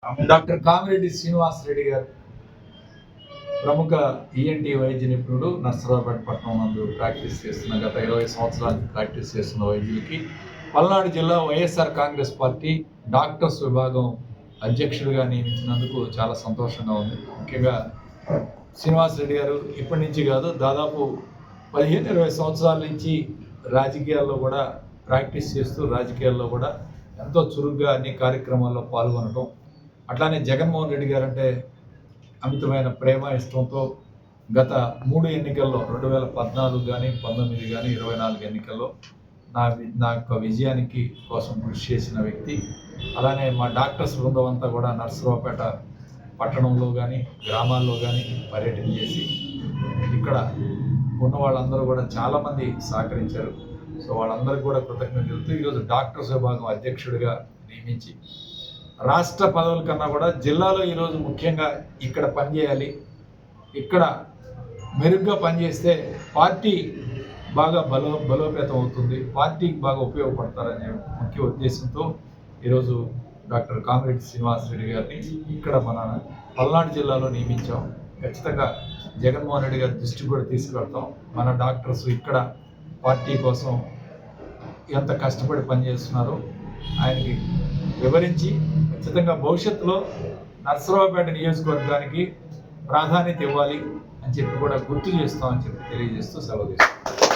Doctor Kamireddy Srinivas Reddy గారు ప్రముఖ ENT వైద్య నిపుణుడు నర్సరావుపేట పట్టణం నందు ప్రాక్టీస్ చేస్తున్న గత 20 సంవత్సరాలు ప్రాక్టీస్ చేస్తున్న వైద్యులకి పల్నాడు జిల్లా వైఎస్ఆర్ కాంగ్రెస్ పార్టీ డాక్టర్స్ విభాగం అధ్యక్షుడిగా నియమించినందుకు చాలా సంతోషంగా ఉంది. ముఖ్యంగా శ్రీనివాస్ రెడ్డి గారు ఇప్పటి నుంచి కాదు, దాదాపు 15-20 సంవత్సరాల నుంచి రాజకీయాల్లో కూడా ప్రాక్టీస్ చేస్తూ రాజకీయాల్లో కూడా ఎంతో చురుగ్గా అన్ని కార్యక్రమాల్లో పాల్గొనడం, అట్లానే జగన్మోహన్ రెడ్డి గారు అంటే అమితమైన ప్రేమ ఇష్టంతో గత 3 ఎన్నికల్లో 2014 కానీ 19 కానీ 24 ఎన్నికల్లో నా యొక్క విజయానికి కోసం కృషి చేసిన వ్యక్తి. అలానే మా డాక్టర్స్ బృందం అంతా కూడా నర్సరావుపేట పట్టణంలో కానీ గ్రామాల్లో కానీ పర్యటన చేసి ఇక్కడ ఉన్న వాళ్ళందరూ కూడా చాలామంది సహకరించారు. సో వాళ్ళందరికీ కూడా కృతజ్ఞతలు తెలుపుతూ ఈరోజు డాక్టర్స్ విభాగం అధ్యక్షుడిగా నియమించి రాష్ట్ర పదవుల కన్నా కూడా జిల్లాలో ఈరోజు ముఖ్యంగా ఇక్కడ పనిచేయాలి, ఇక్కడ మెరుగ్గా పనిచేస్తే పార్టీ బాగా బలోపేతం అవుతుంది, పార్టీకి బాగా ఉపయోగపడతారనే ముఖ్య ఉద్దేశంతో ఈరోజు డాక్టర్ కామిరెడ్డి శ్రీనివాస్ రెడ్డి గారిని ఇక్కడ మన పల్నాడు జిల్లాలో నియమించాం. ఖచ్చితంగా జగన్మోహన్ రెడ్డి గారి దృష్టి కూడా తీసుకెళ్తాం. మన డాక్టర్స్ ఇక్కడ పార్టీ కోసం ఎంత కష్టపడి పనిచేస్తున్నారో ఆయనకి వివరించి ఖచ్చితంగా భవిష్యత్తులో నర్సరావుపేట నియోజకవర్గానికి ప్రాధాన్యత ఇవ్వాలి అని చెప్పి కూడా గుర్తు చేస్తామని చెప్పి తెలియజేస్తూ సెలవు తీసుకుంటాం.